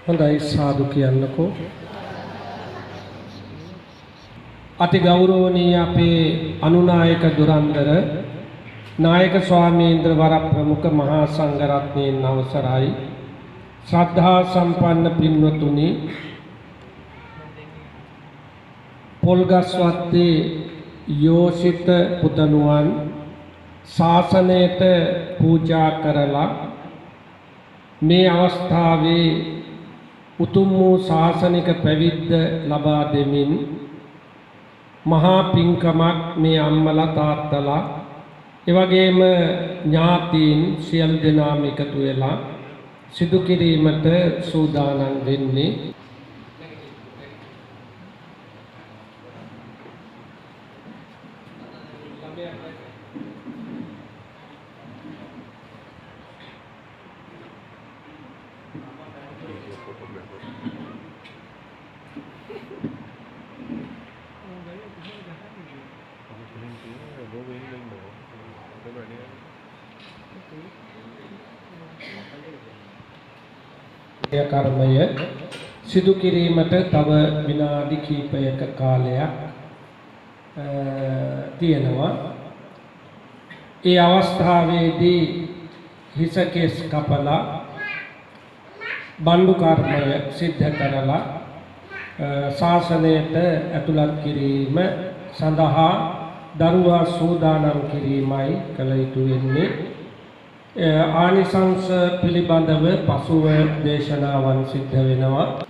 හොඳයි සාදු කියන්නකෝ. අති ගෞරවනීය අපේ අනුනායක දුරන්දර නායක ස්වාමීන්ද්‍ර වර ප්‍රමුඛ මහා සංඝරත්නයන් අවසරයි. ශ්‍රද්ධා සම්පන්න පින්වතුනි, පොල්ගස්වත්තේ යෝෂිත පුතණුවන් ශාසනයට පූජා කරලා මේ අවස්ථාවේ උතුම් වූ ශාසනික පැවිද්ද ලබා දෙමින් මහා පින්කමක් මේ අම්මලා තාත්තලා එවැගේම ඥාතීන් සියලු දෙනාම එකතු වෙලා සිදු කිරීමට සූදානම් වෙන්නේ. කර්මය සිදු කිරීමට තව විනාඩි කිහිපයක කාලයක් තියෙනවා. ඒ අවස්ථාවේදී හිසකෙස් කපලා බණ්ඩු කර්මය සිද්ධ කරලා ශාසනයට ඇතුළත් කිරීම සඳහා දරුවා සූදානම් කිරීමයි කළ යුතු වෙන්නේ. ආනිසංස පිළිබඳව පසුව දේශනාවන් සිද්ධ වෙනවා.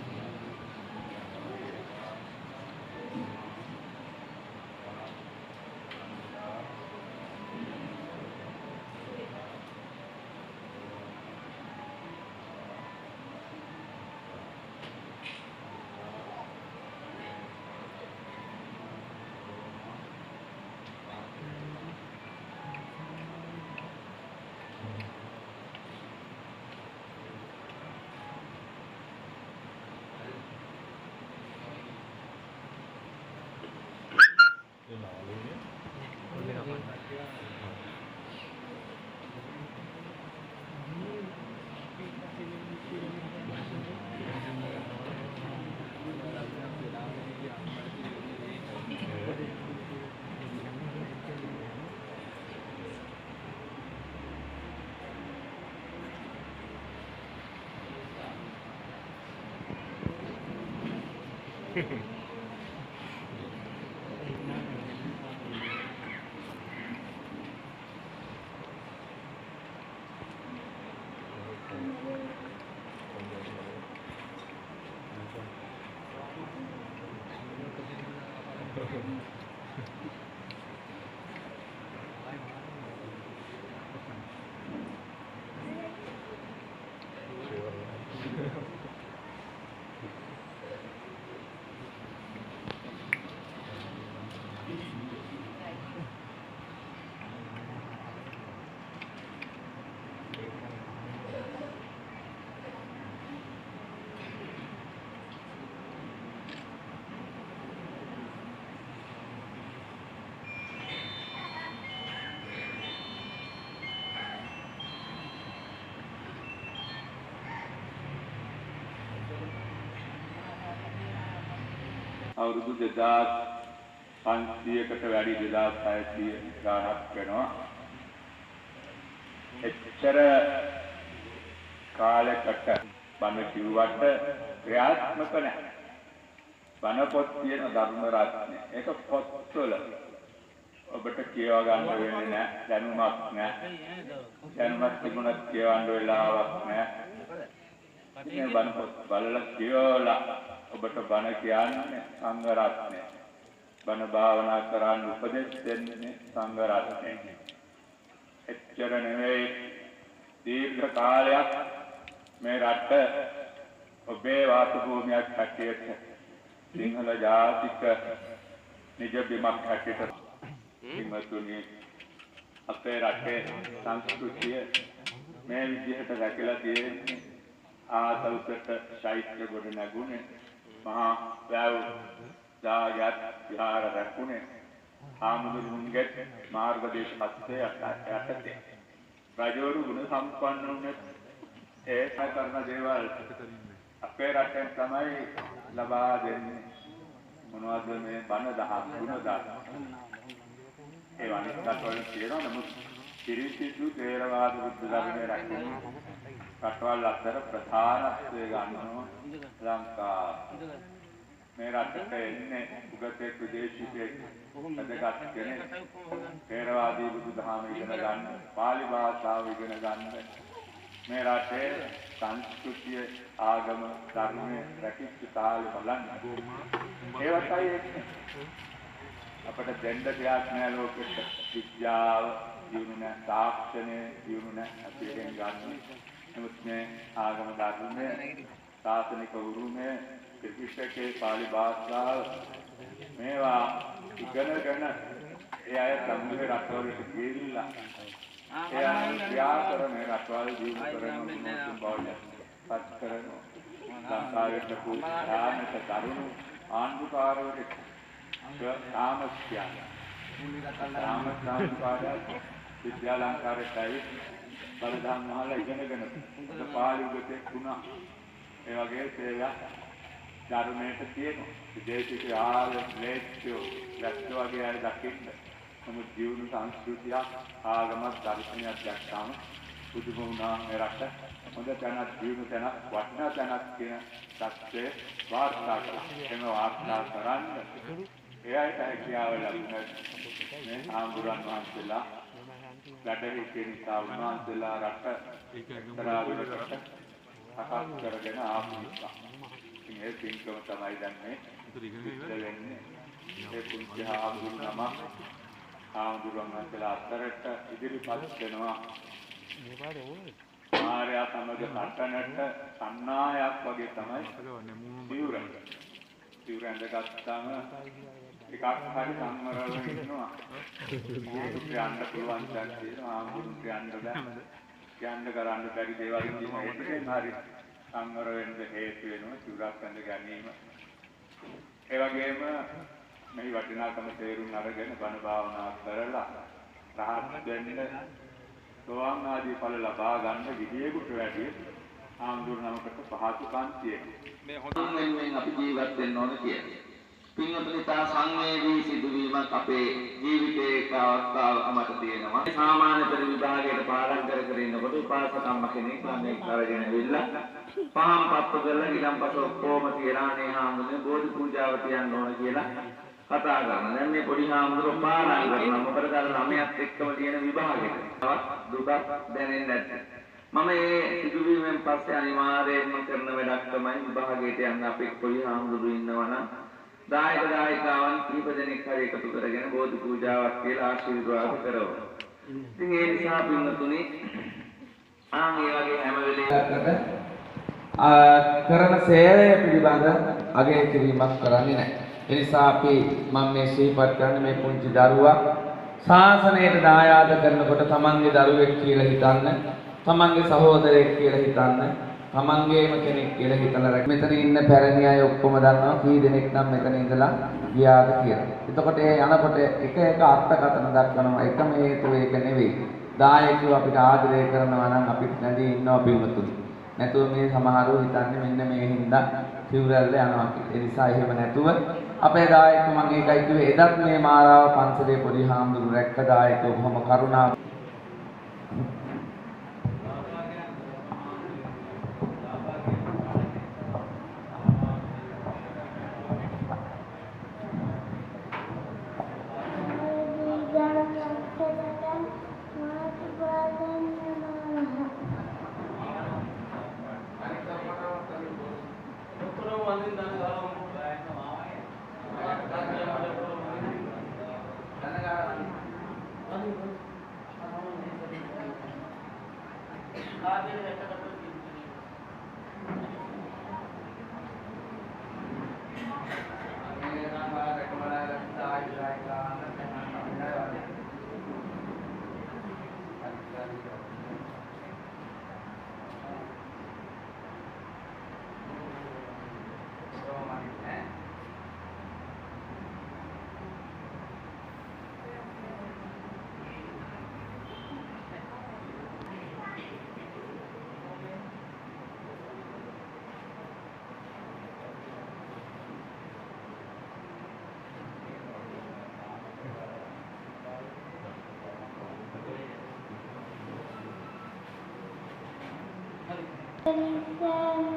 අවුරුදු 2500කට වැඩි 2600 ගාණක් වෙනවා. එච්චර කාලයකට බණ කිව්වට ක්‍රියාත්මක නැහැ. බණ පොත් කියන ධර්ම රත්නය. ඒක පොත්වල ඔබට කියව ගන්න වෙන්නේ නැහැ. දැනුමක් නැහැ. දැනුමක් තිබුණත් කියවන්න වෙලාවක් නැහැ. මේ බණ පොත් බලලා කියවලා ඔබට බණ කියන්නේ සංඝ රත්නය. බණ භාවනා කරන්න උපදෙස් දෙන්නේ සංඝ රත්නය. එච්චර නෙවෙයි දීර්ඝ කාලයක් මේ රට ඔබේ වාස භූමියක් හැටියට සිංහල ජාතික නිජ බිමක් හැටියට හිමතුනි අපේ රටේ සංස්කෘතිය මේ විදිහට රැකලා තියෙන්නේ. ආසල්කට ශෛත්‍ය ගොඩ නැගුණේ මහා වැව් දායත් විහාර රැකුණේ ආමුදුරුන්ගේ මාර්ගදේශ පත්‍රය යටතේ රජවරු ගුණ සම්පන්න වුණේ ඒ කරන දේවල් අපේ රටෙන් තමයි ලබා දෙන්නේ මොනවද මේ බණ දහම් ගුණ ධර්ම. ඒ වගේ කටවල තියෙනවා. නමුත් පිරිසිදු තේරවාද බුද්ධ ධර්මයේ රැකගෙන කටවල් අතර ප්‍රධානත්වය ගන්නවා ලංකාව. මේ රටට එන්නේ උගතේ විදේශිකයෙක් වැඩගත් කෙනෙක් තේරවාදී බුදුදහම ඉගෙන ගන්න, පාලි භාෂාව ඉගෙන ගන්න, මේ රටේ සංස්කෘතිය ආගම ධර්මයේ රැකිච්ච තාලෙ බලන්න. ඒවටයි එන්නේ. අපිට දෙන්න දෙයක් නෑ ලෝකෙට. විද්‍යාව දියුණු නෑ, තාක්ෂණය දියුණු නෑ, අපි එකෙන් ගන්න. නමුත් මේ ආගම ධර්මයේ ශාසනික උරුමය, ත්‍රිපිටකයේ පාලි භාෂාව මේවා ඉගෙනගෙන ඒ අය සම්මුඛ රටවලට ගිහිල්ලා ඒ අය ක්‍රියා කරන රටවල් දියුණු කරන මොනවාද බවද පත් කරන සංස්කාරයට පුරාණක කරුණු ආණ්ඩුකාරවරු සාමස්ත්‍යය විද්‍යාලංකාරයයි බලධම් මහලා ඉගෙනගෙන පාලි උගතේ වුණා. ඒ වගේ සේවයක් ධර්මයට තියෙනවා. විදේශික ආලේඛ්‍යෝ ලැබ්දෝ වගේ අය දකින්න. නමුත් ජීවන සංස්කෘතියක් ආගමක් දර්ශනයක් දැක්කාම පුදුම වුණා මේ රට. හොඳ තැනක් ජීවන තැනක් වටිනා තැනක් කියන තත්ත්වයේ වාර්තා කරනවා. එම වාර්තා කරන්න ඒ අයට හැකියාව ලැබුණා. මේ ආඹුරන් වහන්සේලා වැඩහි කියන උන්වහන්සේලා රට කරාවිලට අකස් කරගෙන ආපු නිසා. මේ පින්කම තමයි දැන් මේ ඉස්සෙල්ලන්නේ. ඒ පුංචි ආඹුරු නම ආඹුරුන් වහන්සේලා අතරට ඉදිරිපත් වෙනවා. මාර්යා සමග සටනට සන්නායක් වගේ තමයි සිවුරන්. සිවුරෙන් ගත්තාම ටිකක් හරි සංවරව ඉන්නවා. යන්න පුළුවන් තැන් තියෙනවා. ආඹුරුන්ට යන්න බෑ. යන්න කරන්න බැරි දේවල් තියෙනවා. ඒකෙන් හරි සංවර වෙන්න හේතු වෙනවා සිවුරක් අඳ ගැනීම. ඒ වගේම මේ වටිනාකම තේරුම් අරගෙන බණ භාවනා කරලා රහත් වෙන්න සෝවාන් ආදී ඵල ලබා ගන්න විදියෙකුට වැඩි ආන්දුරනමකට පහසුකම් තියෙනවා. මේ හොඳින් අපි ජීවත් වෙන්න ඕන කියන්නේ. පින්වතුනිතා සංවේදී සිදුවීමක් අපේ ජීවිතයේ අවස්ථාව අමත තියෙනවා. සාමාන්‍ය පෙළ විභාගයට පාඩම් කර ඉන්නකොට උපාසකම්ම කෙනෙක් මේ කරගෙන ඇවිල්ලා පහම් පත්තු කරලා ඊළඟපස්සේ ඔක්කොම තියලා අනේ හාමුදුරනේ බෝධි පූජාව තියන්න ඕන කියලා කතා කරනවා. දැන් මේ පොඩි හාමුදුරුවෝ පාඩම් කරනවා. මොකද අර ළමයාත් එක්කම තියෙන විභාගෙට. දුක දැනෙන්නේ නැත්නම් මම මේ සිදුවීමෙන් පස්සේ අනිවාර්යයෙන්ම කරන වැඩක් තමයි විභාගයට යන්න අපේ පොඩි හාමුදුරුවෝ ඉන්නවනම් දායකයන් කීප දෙනෙක් හරි එකතු කරගෙන බෝධි පූජාවක් කියලා ආශිර්වාද කරනවා. ඉතින් ඒ නිසා පින්තුනි ඒ වගේ හැම වෙලේකට කරන සේවය පිළිබඳ අගය කිරීමක් කරන්නේ නැහැ. ඒ නිසා අපි මම මේ ශ්‍රීපත් කරන්නේ මේ පුංචි දරුවා ශාසනයට දායාද කරනකොට තමන්ගේ දරුවෙක් කියලා හිතන්න, තමන්ගේ සහෝදරයෙක් කියලා හිතන්න, තමන්ගේම කෙනෙක් කියලා හිතලා මෙතන ඉන්න පැරණි අය ඔක්කොම දන්නවා කී දෙනෙක් නම් මෙතන ඉඳලා ගියාද කියලා. එතකොට ඒ යනකොට එක එක අර්ථකථන දක්වනවා. එකම හේතුව ඒක නෙවෙයි. දායකයෝ අපිට ආදරය කරනවා නම් අපිට නැදී ඉන්නවා පිළිතුරු. නැතුව මේ සමහරව හිතන්නේ මෙන්න මේ හින්දා සිවුරල්ල යනවා කියලා. ඒ නිසා එහෙම නැතුව අපේ දායක මම ඒකයි කිව්වේ එදත් මේ මාරාව පන්සලේ පොඩි හාමුදුරු රැක්ක දායකව බොහොම කරුණාව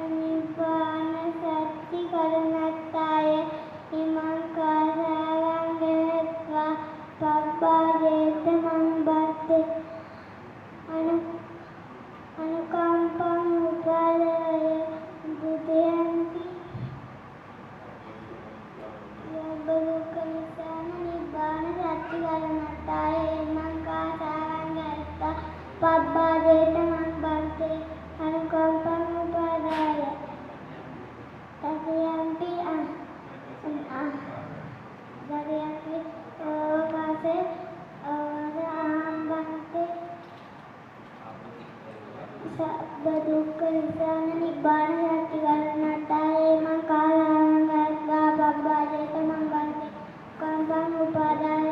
නිබ්බාන සත්‍ය කරණත්තාය ඉමං කාසාරං ගෙත්වා පබ්බාදේත මං බත්තේ අනුකම්පං උපාදාය බුදයන්ති යබ්බලෝකනිසාන නිබ්බාන සත්‍ය කරණත්තාය ඉමං කාසාරං ගෙත්වා පබ්බාදේත මං බත්තේ අනුකම්පං උපාදාය දරයන්ති ඕකාසේ ආරම්භන්තේ සබ්බ දුක්ඛ නිසාන නිබ්බාන සත්‍ය කරණත්තාය මං කාලං ගත්වා පබ්බාදේත මං බන්තේ කම්පං උපාදාය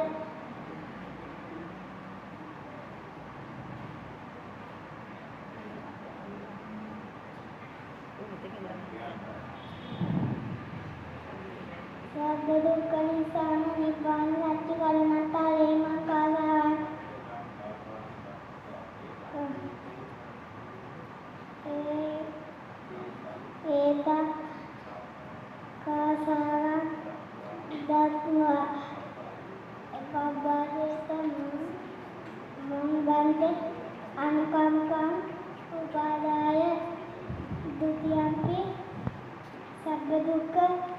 සබ්බ දුක්ඛ නිසාන නිබ්බාන සත්‍ය කරණත්තාය මං කාලං ඒතං කාසාරං දත්වා පබ්බාදේත මං බන්තේ අනුකම්පං උපාදාය ဒုတိယံ පි සබ්බ දුක්ඛ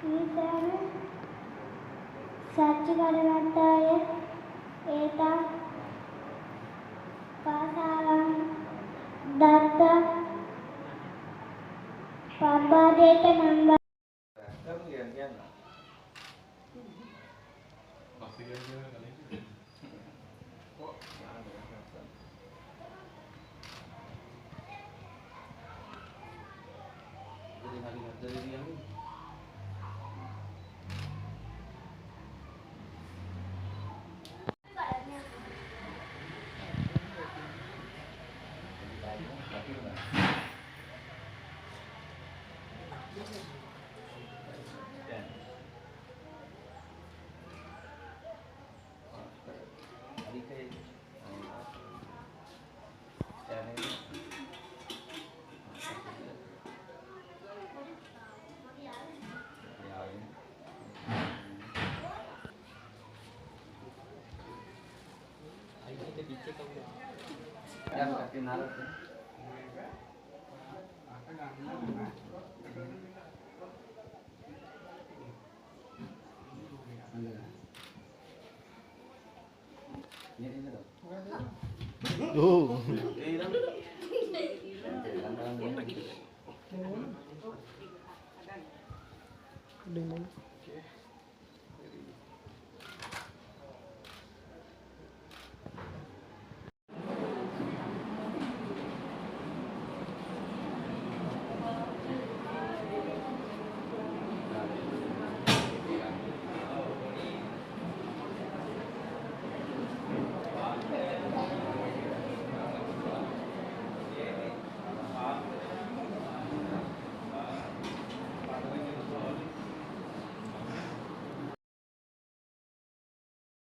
නිසාන සත්‍ය කරණත්තාය ඒතං කාසාරං දත්වා පබ්බාදේත මං Dengan